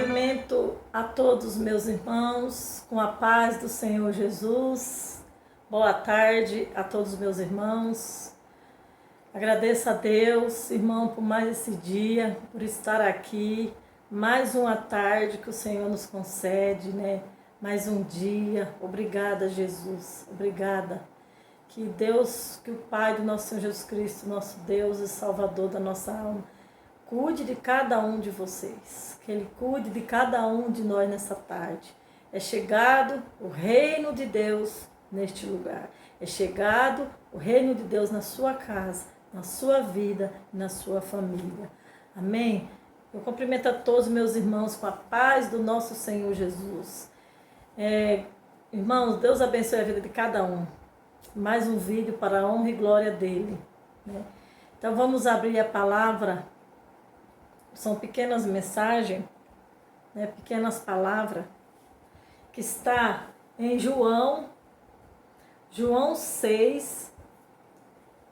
Cumprimento a todos meus irmãos com a paz do Senhor Jesus. Boa tarde a todos meus irmãos. Agradeço a Deus, irmão, por mais esse dia, por estar aqui. Mais uma tarde que o Senhor nos concede, né? Mais um dia. Obrigada, Jesus. Obrigada. Que Deus, que o Pai do nosso Senhor Jesus Cristo, nosso Deus e Salvador da nossa alma, cuide de cada um de vocês. Que Ele cuide de cada um de nós nessa tarde. É chegado o reino de Deus neste lugar. É chegado o reino de Deus na sua casa, na sua vida e na sua família. Amém? Eu cumprimento a todos meus irmãos com a paz do nosso Senhor Jesus. Irmãos, Deus abençoe a vida de cada um. Mais um vídeo para a honra e glória dele, né? Então vamos abrir a palavra. São pequenas mensagens, né, pequenas palavras, que está em João 6,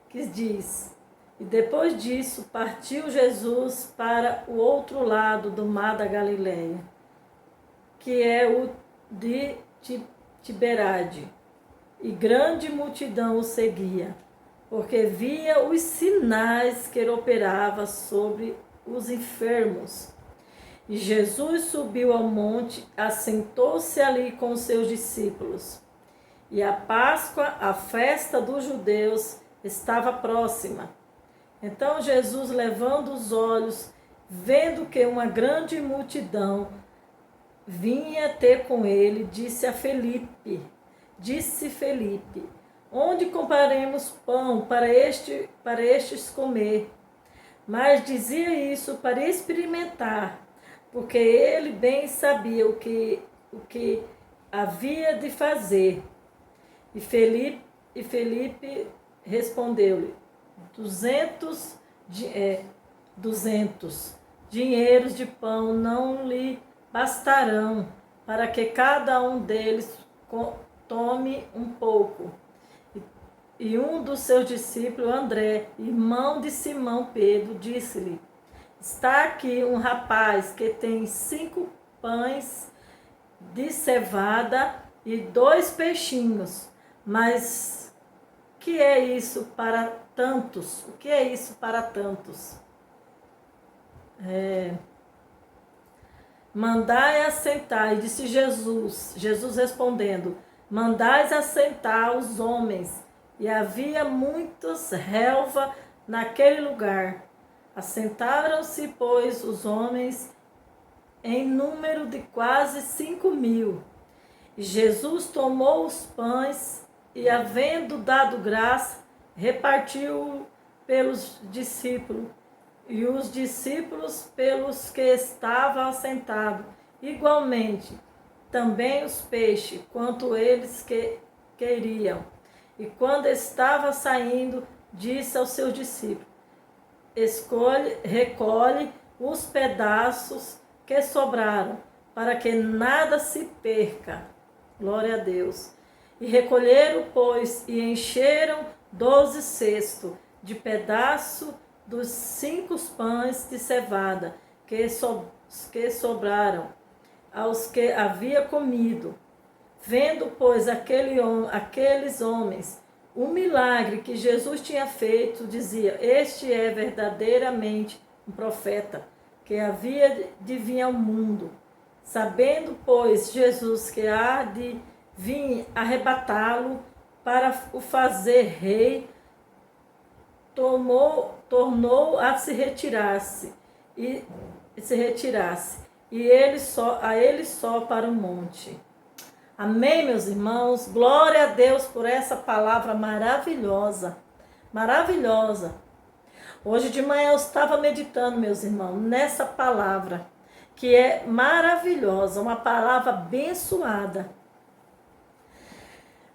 que diz: e depois disso partiu Jesus para o outro lado do mar da Galileia, que é o de Tiberíade, e grande multidão o seguia, porque via os sinais que ele operava sobre os enfermos. E Jesus subiu ao monte, assentou-se ali com os seus discípulos. E a Páscoa, a festa dos judeus, estava próxima. Então Jesus, levando os olhos, vendo que uma grande multidão vinha ter com ele, disse Felipe, onde compraremos pão para estes comer? Mas dizia isso para experimentar, porque ele bem sabia o que havia de fazer. E Felipe respondeu-lhe: 200 dinheiros de pão não lhe bastarão para que cada um deles tome um pouco. E um dos seus discípulos, André, irmão de Simão Pedro, disse-lhe: está aqui um rapaz que tem 5 pães de cevada e 2 peixinhos. Mas que é isso para tantos? O que é isso para tantos? Mandai assentar, e disse Jesus respondendo: mandais assentar os homens. E havia muitas relvas naquele lugar. Assentaram-se, pois, os homens em número de quase 5.000. E Jesus tomou os pães e, havendo dado graça, repartiu pelos discípulos, e os discípulos pelos que estavam assentados. Igualmente, também os peixes, quanto eles queriam. E quando estava saindo, disse aos seus discípulos: recolhe os pedaços que sobraram, para que nada se perca. Glória a Deus. E recolheram, pois, e encheram 12 cestos de pedaço dos 5 pães de cevada que sobraram aos que havia comido. Vendo, pois, aqueles homens o milagre que Jesus tinha feito, dizia: este é verdadeiramente um profeta que havia de vir ao mundo. Sabendo, pois, Jesus que há de vir arrebatá-lo para o fazer rei, tornou a se retirasse, e ele só para o monte. Amém, meus irmãos? Glória a Deus por essa palavra maravilhosa, maravilhosa. Hoje de manhã eu estava meditando, meus irmãos, nessa palavra, que é maravilhosa, uma palavra abençoada.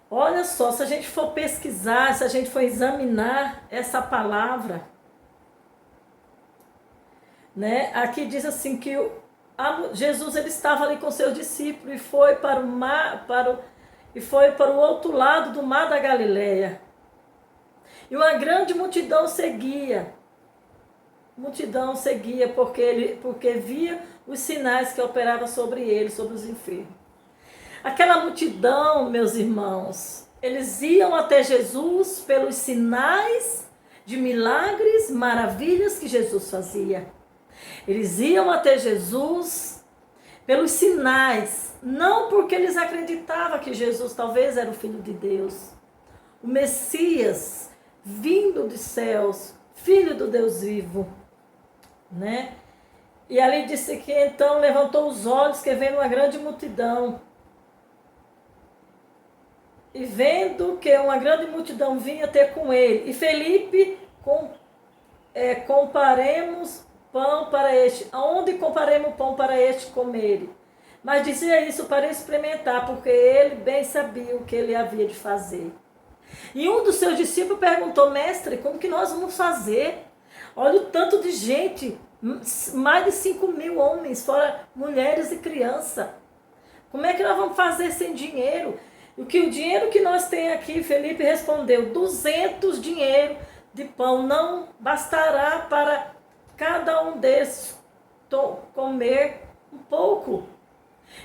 Olha só, se a gente for pesquisar, se a gente for examinar essa palavra, né? Aqui diz assim que Jesus ele estava ali com seus discípulos e foi para o mar, foi para o outro lado do mar da Galileia. E uma grande multidão seguia. multidão seguia porque via os sinais que operavam sobre ele, sobre os enfermos. Aquela multidão, meus irmãos, eles iam até Jesus pelos sinais de milagres, maravilhas que Jesus fazia. Eles iam até Jesus pelos sinais, não porque eles acreditavam que Jesus talvez era o Filho de Deus, o Messias, vindo dos céus, Filho do Deus vivo, né? E ali disse que então levantou os olhos, que vendo uma grande multidão. E vendo que uma grande multidão vinha ter com ele. E Felipe, comparemos pão para este. Aonde comparemos pão para este comer? Mas dizia isso para experimentar, porque ele bem sabia o que ele havia de fazer. E um dos seus discípulos perguntou: mestre, como que nós vamos fazer? Olha o tanto de gente, mais de 5.000 homens, fora mulheres e crianças. Como é que nós vamos fazer sem dinheiro? O dinheiro que nós temos aqui, Felipe respondeu: 200 dinheiro de pão não bastará para cada um desses comer um pouco.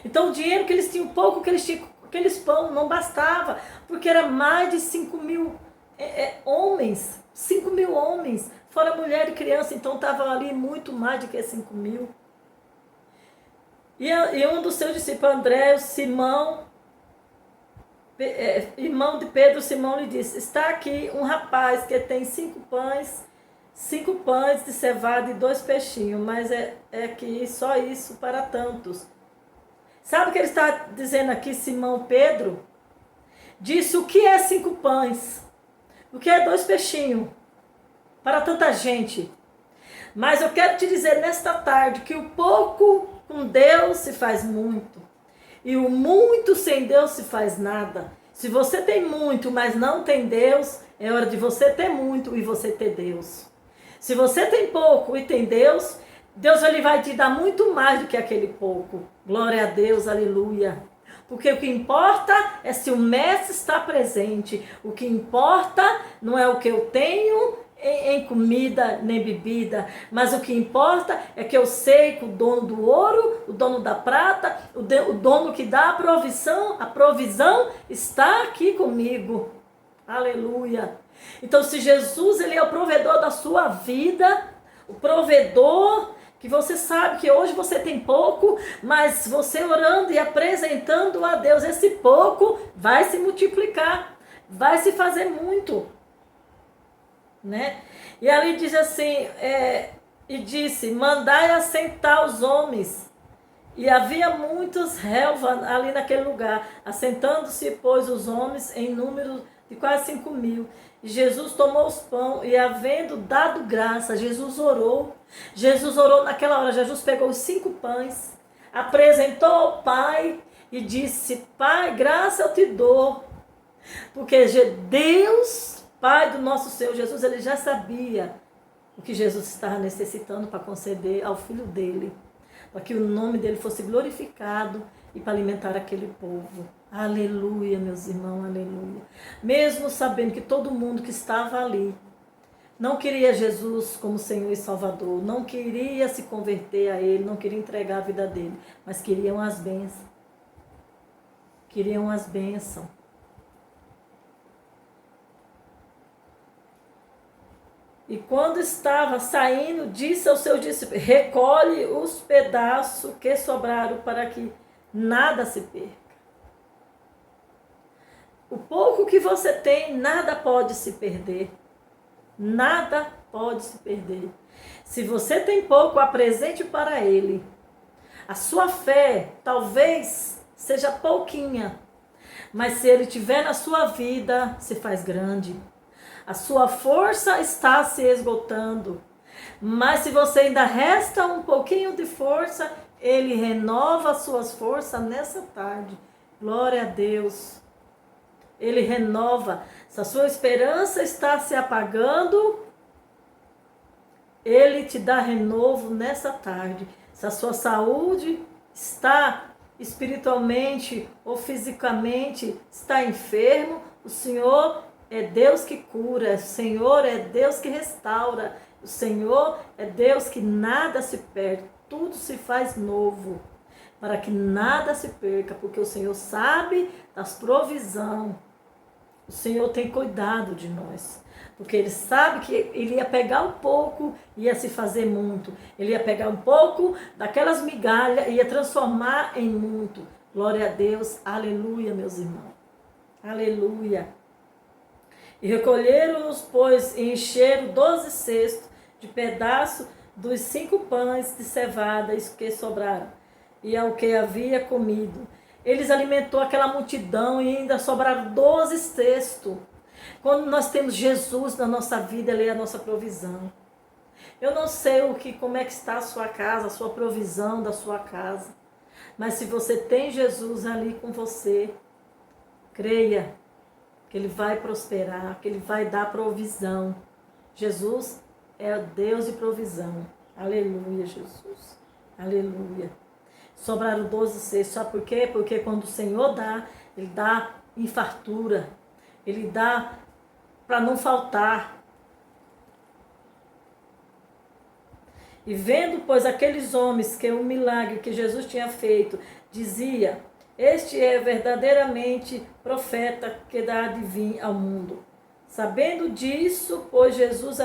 Então o dinheiro que eles tinham, pouco que eles tinham, aqueles pão não bastava, porque era mais de 5.000 homens, 5.000 homens, fora mulher e criança, então estava ali muito mais do que 5.000. E um dos seus discípulos, André, Simão, irmão de Pedro, Simão lhe disse: está aqui um rapaz que tem 5 pães de cevada e 2 peixinhos, mas é que só isso para tantos. Sabe o que ele está dizendo aqui, Simão Pedro? Disse: o que é 5 pães? O que é 2 peixinhos? Para tanta gente. Mas eu quero te dizer nesta tarde que o pouco com Deus se faz muito. E o muito sem Deus se faz nada. Se você tem muito, mas não tem Deus, é hora de você ter muito e você ter Deus. Se você tem pouco e tem Deus, Deus ele vai te dar muito mais do que aquele pouco. Glória a Deus, aleluia. Porque o que importa é se o mestre está presente. O que importa não é o que eu tenho em comida nem bebida, mas o que importa é que eu sei que o dono do ouro, o dono da prata, o dono que dá a provisão está aqui comigo. Aleluia. Então, se Jesus ele é o provedor da sua vida, o provedor que você sabe que hoje você tem pouco, mas você orando e apresentando a Deus esse pouco vai se multiplicar, vai se fazer muito. Né? E ali diz assim, e disse: mandai assentar os homens. E havia muitos relvas ali naquele lugar. Assentando-se, pois, os homens em número de quase 5.000. E Jesus tomou os pão e, havendo dado graça, Jesus orou naquela hora. Jesus pegou os 5 pães, apresentou ao Pai e disse: Pai, graça eu te dou, porque Deus, Pai do nosso Senhor Jesus, ele já sabia o que Jesus estava necessitando para conceder ao filho dele, para que o nome dele fosse glorificado e para alimentar aquele povo. Aleluia, meus irmãos, aleluia. Mesmo sabendo que todo mundo que estava ali não queria Jesus como Senhor e Salvador, não queria se converter a ele, não queria entregar a vida dele, mas queriam as bênçãos. Queriam as bênçãos. E quando estava saindo, disse ao seu discípulo: recolhe os pedaços que sobraram para que nada se perca. O pouco que você tem, nada pode se perder. Nada pode se perder. Se você tem pouco, apresente para ele. A sua fé talvez seja pouquinha, mas se ele tiver na sua vida, se faz grande. A sua força está se esgotando, mas se você ainda resta um pouquinho de força, ele renova as suas forças nessa tarde. Glória a Deus. Ele renova. Se a sua esperança está se apagando, ele te dá renovo nessa tarde. Se a sua saúde está espiritualmente ou fisicamente está enfermo, o Senhor é Deus que cura, o Senhor é Deus que restaura, o Senhor é Deus que nada se perde, tudo se faz novo, para que nada se perca, porque o Senhor sabe das provisões, o Senhor tem cuidado de nós, porque Ele sabe que Ele ia pegar um pouco e ia se fazer muito, Ele ia pegar um pouco daquelas migalhas e ia transformar em muito. Glória a Deus, aleluia, meus irmãos, aleluia. E recolheram-os, pois, e encheram 12 cestos de pedaço dos 5 pães de cevada, isso que sobraram, e ao que havia comido. Eles alimentou aquela multidão e ainda sobraram 12 cestos. Quando nós temos Jesus na nossa vida, Ele é a nossa provisão. Eu não sei como é que está a sua casa, a sua provisão da sua casa. Mas se você tem Jesus ali com você, creia que Ele vai prosperar, que Ele vai dar provisão. Jesus é o Deus de provisão. Aleluia, Jesus. Aleluia. Sobraram 12 cestos. Sabe por quê? Porque quando o Senhor dá, Ele dá em fartura. Ele dá para não faltar. E vendo, pois, aqueles homens que o milagre que Jesus tinha feito, dizia: este é verdadeiramente profeta que dá de vir ao mundo. Sabendo disso, pois Jesus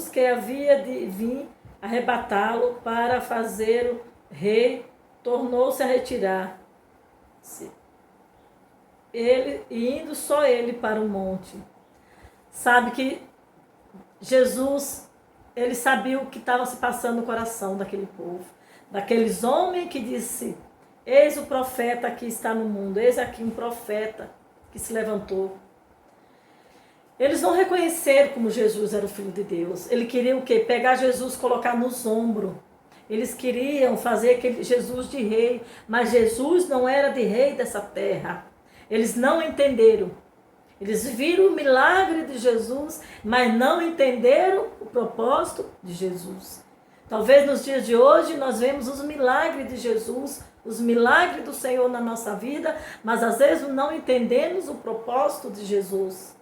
que havia de vir arrebatá-lo para fazer o rei, tornou-se a retirar-se. Ele, indo só ele para o monte. Sabe que Jesus, Ele sabia o que estava se passando no coração daquele povo, daqueles homens que disse: eis o profeta que está no mundo, eis aqui um profeta que se levantou. Eles não reconheceram como Jesus era o Filho de Deus. Eles queriam o quê? Pegar Jesus, colocar nos ombros. Eles queriam fazer aquele Jesus de rei, mas Jesus não era de rei dessa terra. Eles não entenderam. Eles viram o milagre de Jesus, mas não entenderam o propósito de Jesus. Talvez nos dias de hoje nós vemos os milagres de Jesus, os milagres do Senhor na nossa vida, mas às vezes não entendemos o propósito de Jesus.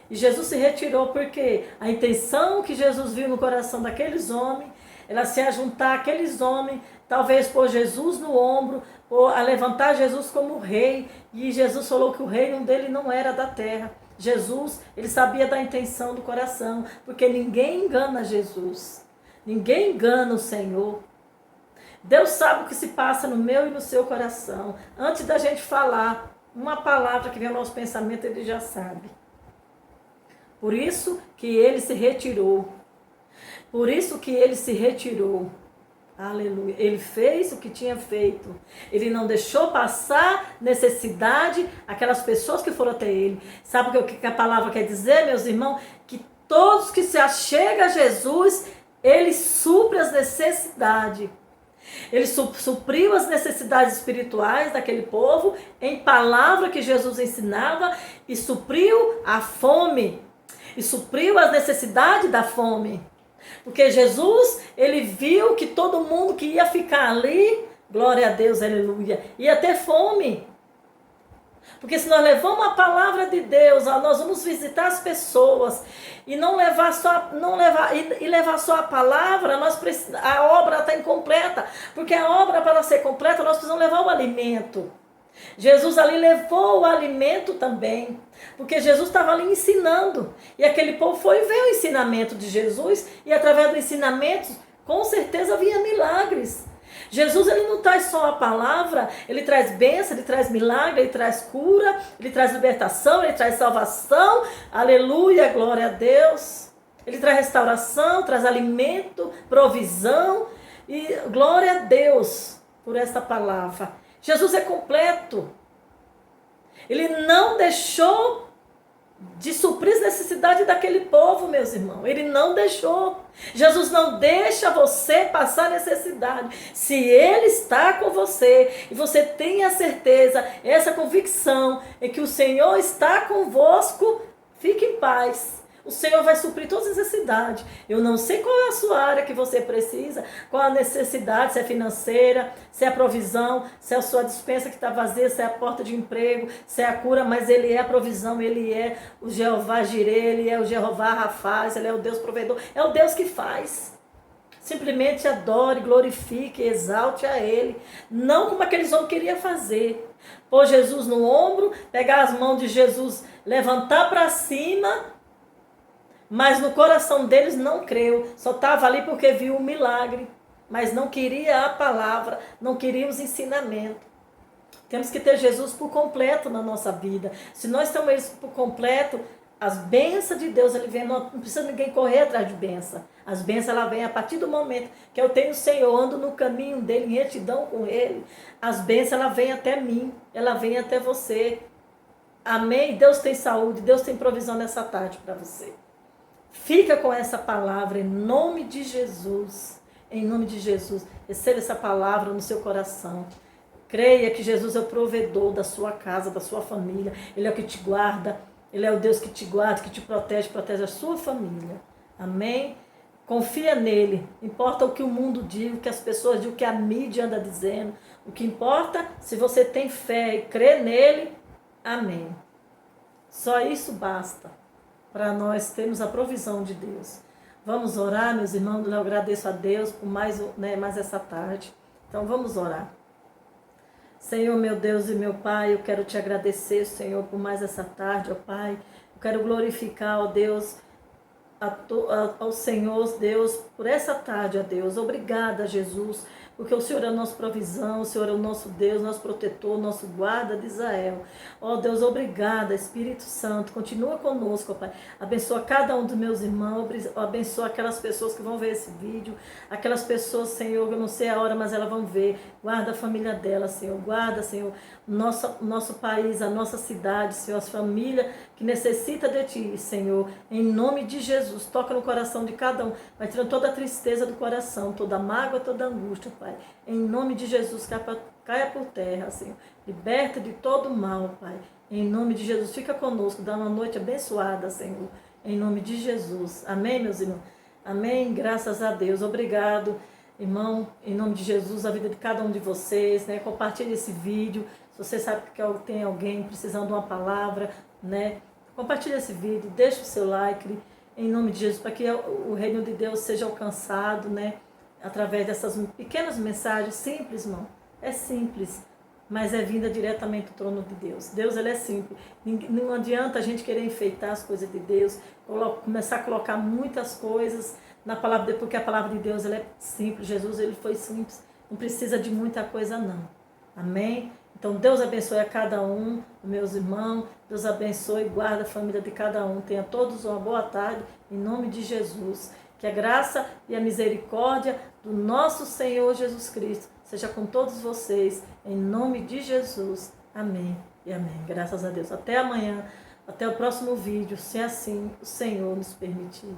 E Jesus se retirou porque a intenção que Jesus viu no coração daqueles homens, ela se ajuntar àqueles homens, talvez pôr Jesus no ombro, ou a levantar Jesus como rei. E Jesus falou que o reino dele não era da terra. Jesus, ele sabia da intenção do coração, porque ninguém engana Jesus. Ninguém engana o Senhor. Deus sabe o que se passa no meu e no seu coração. Antes da gente falar uma palavra que vem ao nosso pensamento, Ele já sabe. Por isso que Ele se retirou. Por isso que Ele se retirou. Aleluia. Ele fez o que tinha feito. Ele não deixou passar necessidade aquelas pessoas que foram até Ele. Sabe o que a palavra quer dizer, meus irmãos? Que todos que se achegam a Jesus, Ele supre as necessidades. Ele supriu as necessidades espirituais daquele povo em palavra que Jesus ensinava e supriu a fome. E supriu as necessidades da fome. Porque Jesus, Ele viu que todo mundo que ia ficar ali, glória a Deus, aleluia, ia ter fome. Porque se nós levamos a palavra de Deus, nós vamos visitar as pessoas e levar só a palavra, a obra está incompleta. Porque a obra, para ser completa, nós precisamos levar o alimento. Jesus ali levou o alimento também, porque Jesus estava ali ensinando, e aquele povo foi ver o ensinamento de Jesus, e através do ensinamento, com certeza havia milagres. Jesus, ele não traz só a palavra, ele traz bênção, ele traz milagre, ele traz cura, ele traz libertação, ele traz salvação, aleluia, glória a Deus. Ele traz restauração, traz alimento, provisão, e glória a Deus por esta palavra. Jesus é completo. Ele não deixou de suprir as necessidades daquele povo, meus irmãos. Ele não deixou. Jesus não deixa você passar necessidade. Se Ele está com você e você tem a certeza, essa convicção é que o Senhor está convosco, fique em paz. O Senhor vai suprir todas as necessidades. Eu não sei qual é a sua área que você precisa, qual a necessidade, se é financeira, se é a provisão, se é a sua despensa que está vazia, se é a porta de emprego, se é a cura, mas Ele é a provisão, Ele é o Jeová Jireh, Ele é o Jeová Rafaz, Ele é o Deus provedor, é o Deus que faz. Simplesmente adore, glorifique, exalte a Ele. Não como aqueles homens queriam fazer. Pôr Jesus no ombro, pegar as mãos de Jesus, levantar para cima, mas no coração deles não creu. Só estava ali porque viu o milagre. Mas não queria a palavra, não queria os ensinamentos. Temos que ter Jesus por completo na nossa vida. Se nós temos Ele por completo, as bênçãos de Deus, Ele vem, não precisa ninguém correr atrás de bênção. As bênçãos, ela vem a partir do momento que eu tenho o Senhor, ando no caminho dEle, em retidão com Ele. As bênçãos, ela vem até mim, ela vem até você. Amém? Deus tem saúde, Deus tem provisão nessa tarde para você. Fica com essa palavra em nome de Jesus. Em nome de Jesus. Receba essa palavra no seu coração. Creia que Jesus é o provedor da sua casa, da sua família. Ele é o que te guarda. Ele é o Deus que te guarda, que te protege, protege a sua família. Amém? Confia nele. Importa o que o mundo diz, o que as pessoas dizem, o que a mídia anda dizendo. O que importa, se você tem fé e crê nele, amém. Só isso basta para nós termos a provisão de Deus. Vamos orar, meus irmãos. Eu agradeço a Deus por mais essa tarde. Então vamos orar. Senhor, meu Deus e meu Pai, eu quero te agradecer, Senhor, por mais essa tarde, ó Pai. Eu quero glorificar, ó Deus, ao Senhor, Deus, por essa tarde, ó Deus. Obrigada, Jesus, porque o Senhor é a nossa provisão, o Senhor é o nosso Deus, nosso protetor, nosso guarda de Israel. Ó Deus, obrigada, Espírito Santo, continua conosco, ó Pai. Abençoa cada um dos meus irmãos, abençoa aquelas pessoas que vão ver esse vídeo, aquelas pessoas, Senhor, eu não sei a hora, mas elas vão ver. Guarda a família dela, Senhor, guarda, Senhor, nosso país, a nossa cidade, Senhor, as famílias que necessitam de Ti, Senhor, em nome de Jesus. Toca no coração de cada um, vai tirando toda a tristeza do coração, toda a mágoa, toda a angústia, Pai. Em nome de Jesus, caia por terra, Senhor. Liberta de todo mal, Pai. Em nome de Jesus, fica conosco, dá uma noite abençoada, Senhor. Em nome de Jesus. Amém, meus irmãos? Amém, graças a Deus. Obrigado, irmão, em nome de Jesus, a vida de cada um de vocês, né? Compartilhe esse vídeo. Se você sabe que tem alguém precisando de uma palavra, né? Compartilhe esse vídeo, deixe o seu like, em nome de Jesus, para que o reino de Deus seja alcançado, né? Através dessas pequenas mensagens simples, irmão. É simples, mas é vinda diretamente do trono de Deus. Deus, ele é simples. Não adianta a gente querer enfeitar as coisas de Deus, começar a colocar muitas coisas na palavra de Deus, porque a palavra de Deus, ela é simples. Jesus, ele foi simples. Não precisa de muita coisa, não. Amém? Então, Deus abençoe a cada um, meus irmãos. Deus abençoe e guarda a família de cada um. Tenha todos uma boa tarde, em nome de Jesus. Que a graça e a misericórdia do nosso Senhor Jesus Cristo seja com todos vocês, em nome de Jesus. Amém e amém. Graças a Deus. Até amanhã, até o próximo vídeo, se assim o Senhor nos permitir.